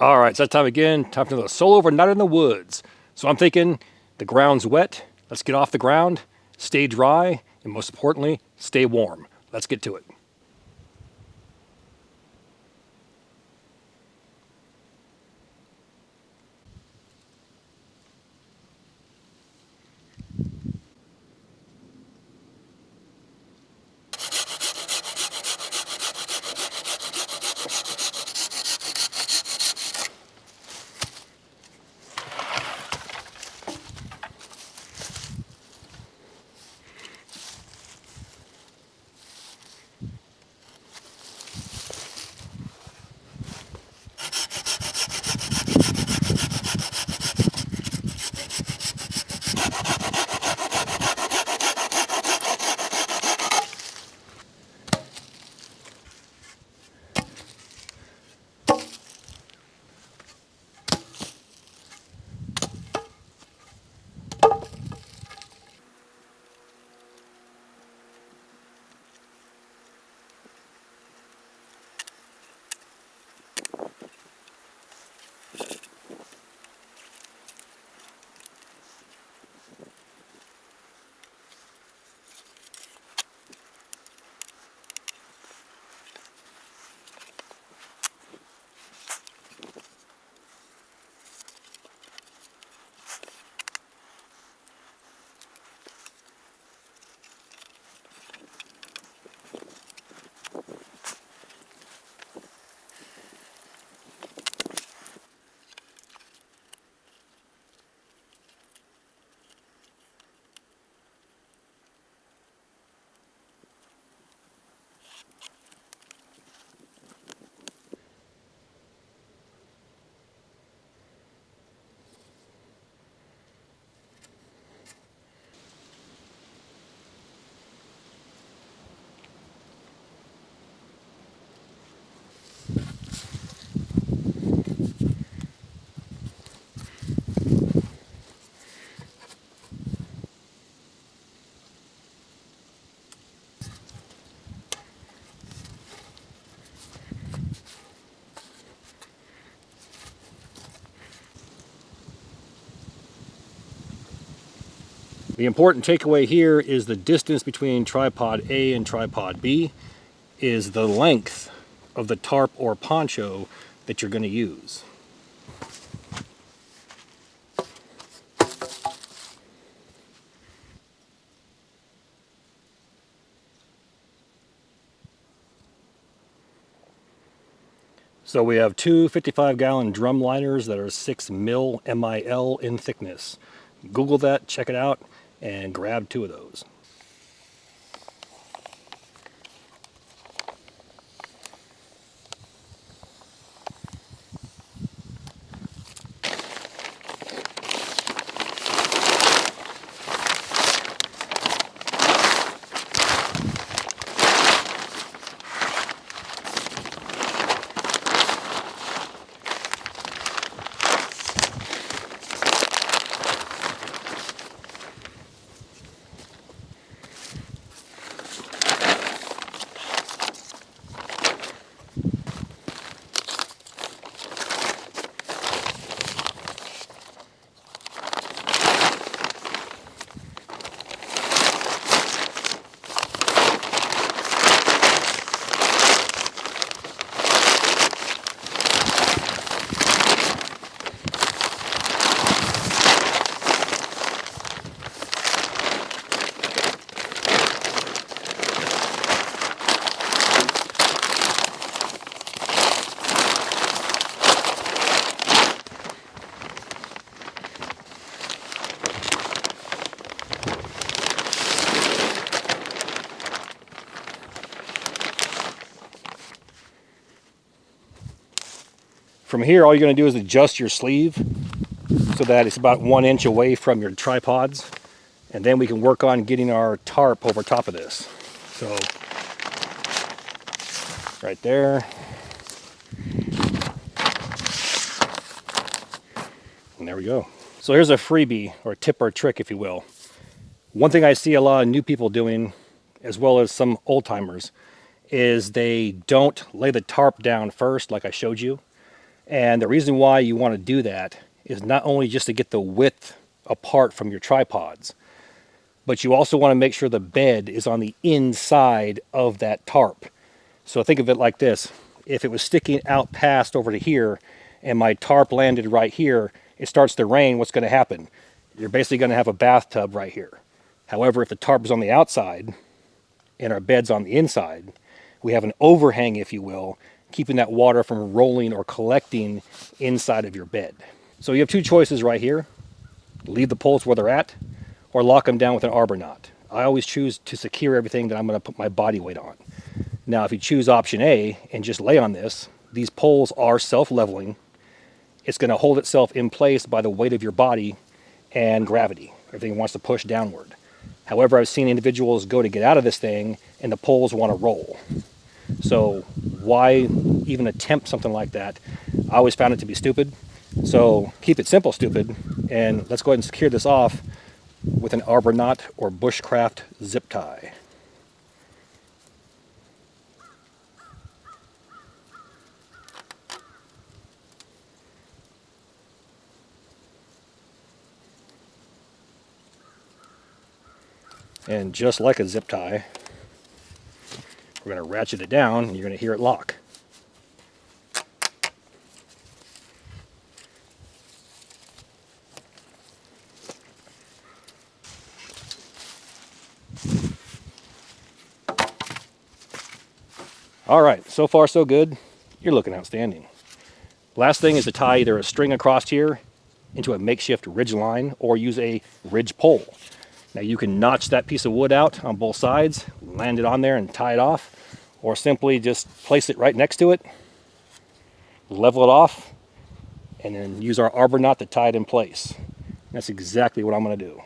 All right, it's that time again. Time for another solo overnight in the woods. So I'm thinking the ground's wet. Let's get off the ground, stay dry, and most importantly, stay warm. Let's get to it. The important takeaway here is the distance between tripod A and tripod B is the length of the tarp or poncho that you're going to use. So we have two 55-gallon drum liners that are 6 mil in thickness. Google that, check it out, and grab 2 of those. From here, all you're going to do is adjust your sleeve so that it's about 1 inch away from your tripods, and then we can work on getting our tarp over top of this. So, right there. And there we go. So here's a freebie, or a tip or a trick, if you will. One thing I see a lot of new people doing, as well as some old timers, is they don't lay the tarp down first like I showed you. And the reason why you want to do that is not only just to get the width apart from your tripods, but you also want to make sure the bed is on the inside of that tarp. So think of it like this. If it was sticking out past over to here and my tarp landed right here, it starts to rain, what's going to happen? You're basically going to have a bathtub right here. However, if the tarp is on the outside and our bed's on the inside, we have an overhang, if you will, keeping that water from rolling or collecting inside of your bed. So you have two choices right here. Leave the poles where they're at or lock them down with an arbor knot. I always choose to secure everything that I'm going to put my body weight on. Now, if you choose option A and just lay on this, these poles are self-leveling. It's going to hold itself in place by the weight of your body and gravity. Everything wants to push downward. However, I've seen individuals go to get out of this thing and the poles want to roll. So why even attempt something like that? I always found it to be stupid. So keep it simple, stupid, and let's go ahead and secure this off with an arbor knot or bushcraft zip tie. And just like a zip tie, we're going to ratchet it down and you're going to hear it lock. All right, so far so good. You're looking outstanding. Last thing is to tie either a string across here into a makeshift ridge line or use a ridge pole. Now you can notch that piece of wood out on both sides, land it on there and tie it off, or simply just place it right next to it, level it off, and then use our arbor knot to tie it in place. That's exactly what I'm going to do.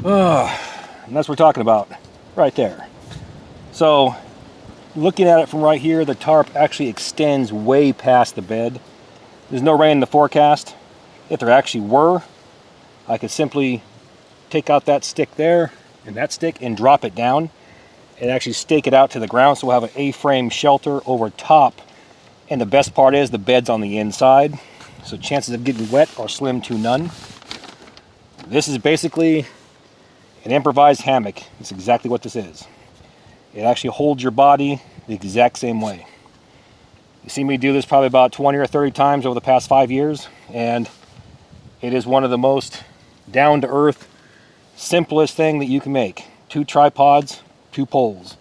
And that's what we're talking about right there. So looking at it from right here, the tarp actually extends way past the bed. There's no rain in the forecast. If there actually were, I could simply take out that stick there and that stick and drop it down and actually stake it out to the ground, so we'll have an A-frame shelter over top. And the best part is the bed's on the inside, so chances of getting wet are slim to none. This is basically an improvised hammock. It's exactly what this is. It actually holds your body the exact same way. You see me do this probably about 20 or 30 times over the past 5 years, and it is one of the most down-to-earth, simplest thing that you can make. 2 tripods, 2 poles.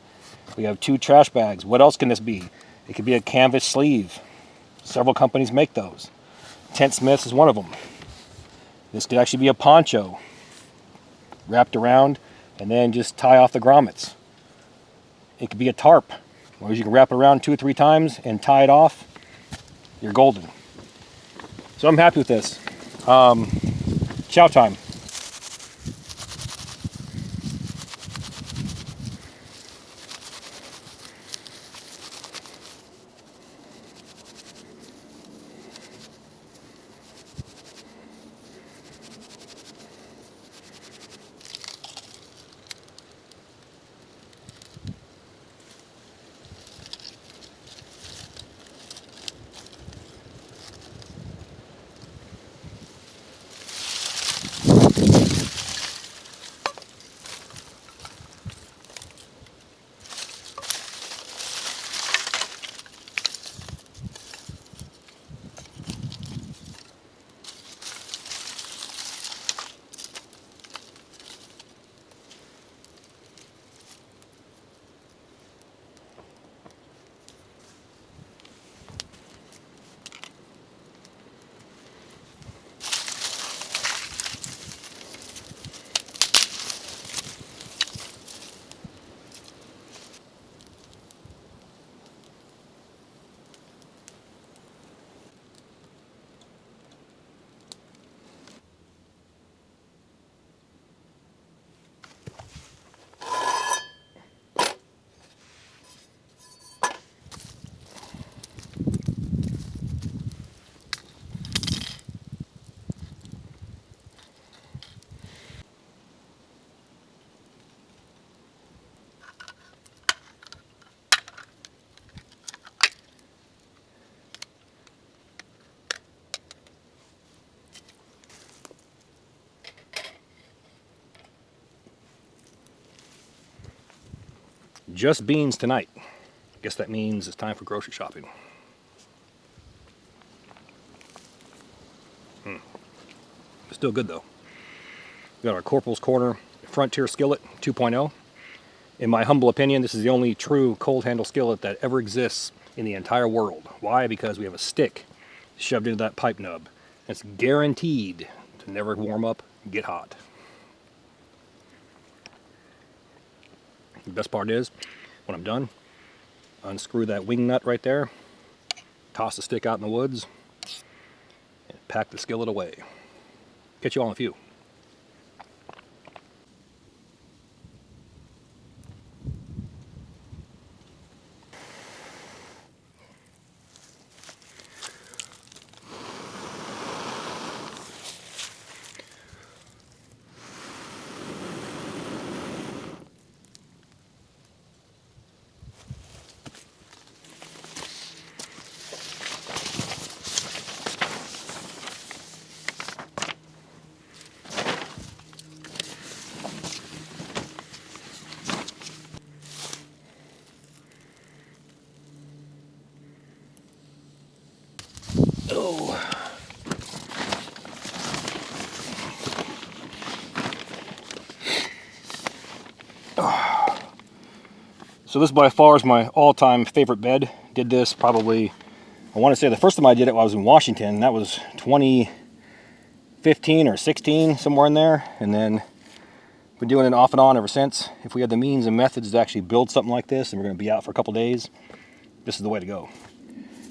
We have 2 trash bags. What else can this be? It could be a canvas sleeve. Several companies make those. Tent Smiths is one of them. This could actually be a poncho wrapped around and then just tie off the grommets. It could be a tarp. As long as you can wrap it around 2 or 3 times and tie it off, you're golden. So I'm happy with this. Chow time. Just beans tonight. Guess that means it's time for grocery shopping. Still good though. We got our Corporals Corner Frontier Skillet 2.0. In my humble opinion, this is the only true cold handle skillet that ever exists in the entire world. Why? Because we have a stick shoved into that pipe nub. It's guaranteed to never warm up and get hot. The best part is, when I'm done, unscrew that wing nut right there, toss the stick out in the woods, and pack the skillet away. Catch you all in a few. Oh. So this by far is my all-time favorite bed. Did this probably, I want to say the first time I did it I was in Washington. That was 2015 or 16, somewhere in there. And then been doing it off and on ever since. If we had the means and methods to actually build something like this and we're going to be out for a couple days, this is the way to go.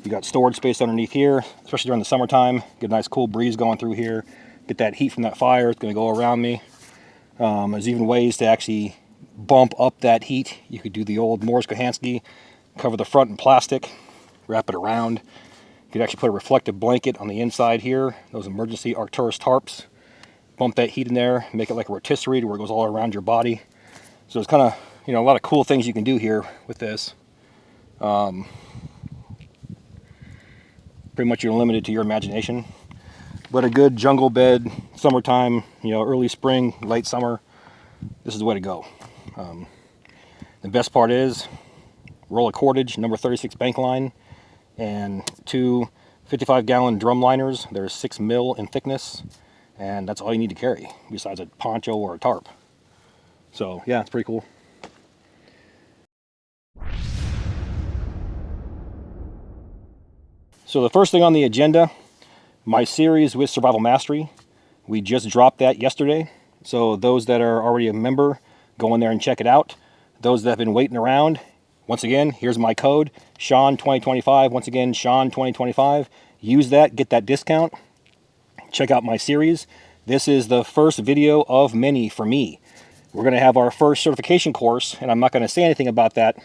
You got storage space underneath here, especially during the summertime. Get a nice cool breeze going through here. Get that heat from that fire. It's going to go around me. There's even ways to actually bump up that heat. You could do the old Morris Kohansky, cover the front in plastic, wrap it around. You could actually put a reflective blanket on the inside here, those emergency Arcturus tarps. Bump that heat in there, make it like a rotisserie to where it goes all around your body. So there's kind of, a lot of cool things you can do here with this. Pretty much you're limited to your imagination. But a good jungle bed, summertime, early spring, late summer, this is the way to go. The best part is, roll a cordage, number 36 bank line, and 2 55-gallon drum liners. They're 6 mil in thickness, and that's all you need to carry, besides a poncho or a tarp. So yeah, it's pretty cool. So the first thing on the agenda, my series with Survival Mastery. We just dropped that yesterday. So those that are already a member, go in there and check it out. Those that have been waiting around, once again, here's my code, Sean2025. Once again, Sean2025. Use that, get that discount. Check out my series. This is the first video of many for me. We're going to have our first certification course, and I'm not going to say anything about that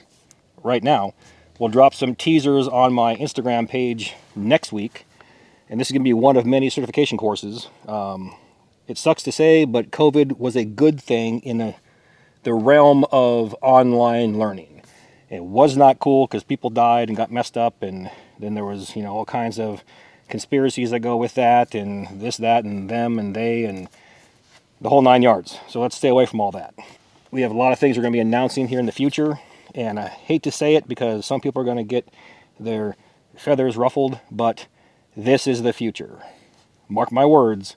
right now. We'll drop some teasers on my Instagram page next week, and this is going to be one of many certification courses. It sucks to say, but COVID was a good thing in the realm of online learning. It was not cool because people died and got messed up, and then there was, you know, all kinds of conspiracies that go with that, and this, that, and them, and they, and the whole 9 yards. So let's stay away from all that. We have a lot of things we're going to be announcing here in the future, and I hate to say it because some people are going to get their feathers ruffled, but this is the future. Mark my words,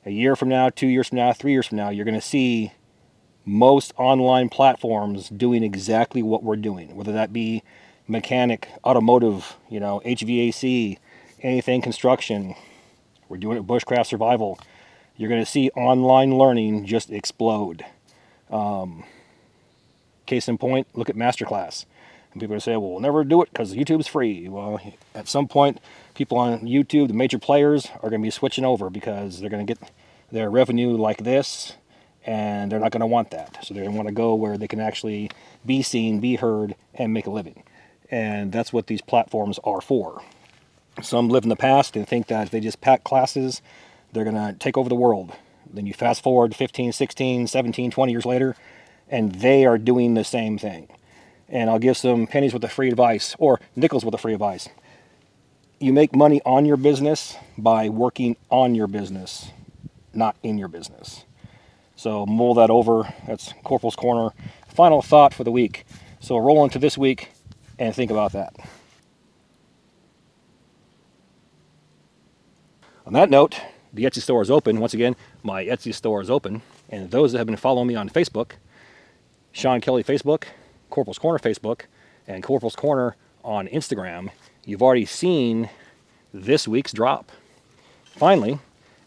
a year from now, 2 years from now, 3 years from now, you're going to see most online platforms doing exactly what we're doing, whether that be mechanic, automotive, you know, HVAC, anything construction. We're doing it bushcraft survival. You're going to see online learning just explode. Case in point, look at Masterclass. And people are going to say, well, we'll never do it because YouTube's free. Well, at some point, people on YouTube, the major players, are going to be switching over because they're going to get their revenue like this, and they're not going to want that. So they're going to want to go where they can actually be seen, be heard, and make a living. And that's what these platforms are for. Some live in the past and think that if they just pack classes, they're going to take over the world. Then you fast forward 15, 16, 17, 20 years later, and they are doing the same thing. And I'll give some pennies with the free advice, or nickels with the free advice. You make money on your business by working on your business, not in your business. So mull that over. That's Corporal's Corner. Final thought for the week. So roll into this week and think about that. On that note, the Etsy store is open. Once again, my Etsy store is open. And those that have been following me on Facebook, Sean Kelly Facebook, Corporal's Corner Facebook, and Corporal's Corner on Instagram, you've already seen this week's drop. Finally,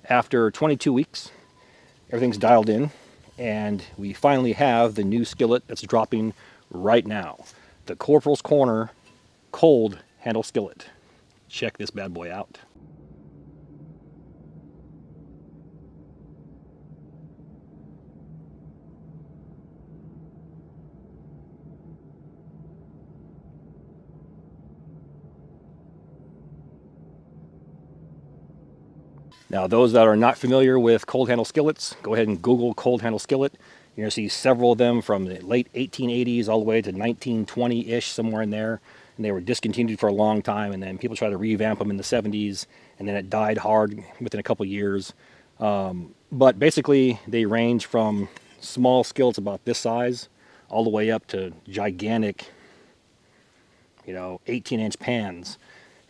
after 22 weeks, everything's dialed in, and we finally have the new skillet that's dropping right now. The Corporal's Corner cold handle skillet. Check this bad boy out. Now, those that are not familiar with cold handle skillets, go ahead and Google cold handle skillet. You're going to see several of them from the late 1880s all the way to 1920-ish, somewhere in there. And they were discontinued for a long time, and then people tried to revamp them in the 70s, and then it died hard within a couple years. But basically, they range from small skillets about this size all the way up to gigantic, 18-inch pans.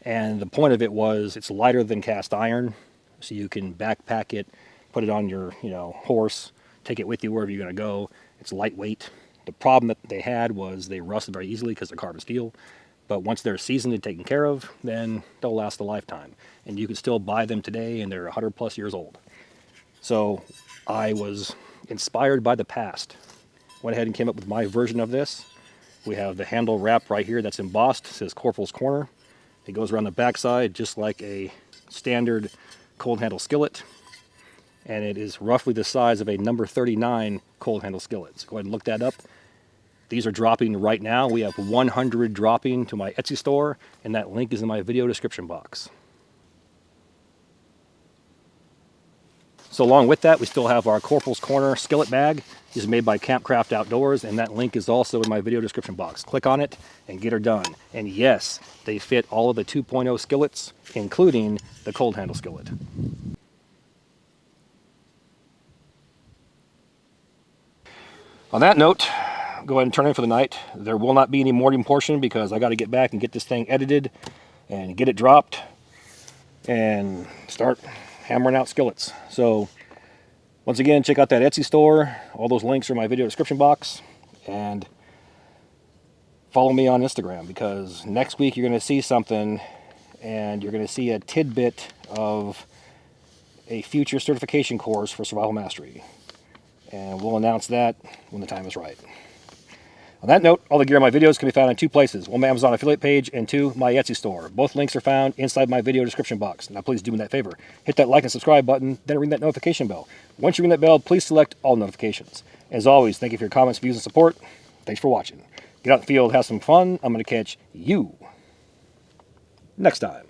And the point of it was it's lighter than cast iron, so you can backpack it, put it on your, horse, take it with you wherever you're going to go. It's lightweight. The problem that they had was they rusted very easily because they're carbon steel. But once they're seasoned and taken care of, then they'll last a lifetime. And you can still buy them today, and they're 100 plus years old. So I was inspired by the past. Went ahead and came up with my version of this. We have the handle wrap right here that's embossed. It says Corporal's Corner. It goes around the backside just like a standard cold handle skillet, and it is roughly the size of a number 39 cold handle skillet. So go ahead and look that up. These are dropping right now. We have 100 dropping to my Etsy store, and that link is in my video description box. So along with that, we still have our Corporal's Corner skillet bag. This is made by Campcraft Outdoors, and that link is also in my video description box. Click on it and get her done. And yes, they fit all of the 2.0 skillets, including the cold handle skillet. On that note, go ahead and turn in for the night. There will not be any morning portion because I got to get back and get this thing edited and get it dropped and start hammering out skillets. So once again, check out that Etsy store. All those links are in my video description box. And follow me on Instagram, because next week you're going to see something, and you're going to see a tidbit of a future certification course for survival mastery. And we'll announce that when the time is right. On that note, all the gear in my videos can be found in 2 places. 1, my Amazon affiliate page, and 2, my Etsy store. Both links are found inside my video description box. Now please do me that favor. Hit that like and subscribe button, then ring that notification bell. Once you ring that bell, please select all notifications. As always, thank you for your comments, views, and support. Thanks for watching. Get out in the field, have some fun. I'm going to catch you next time.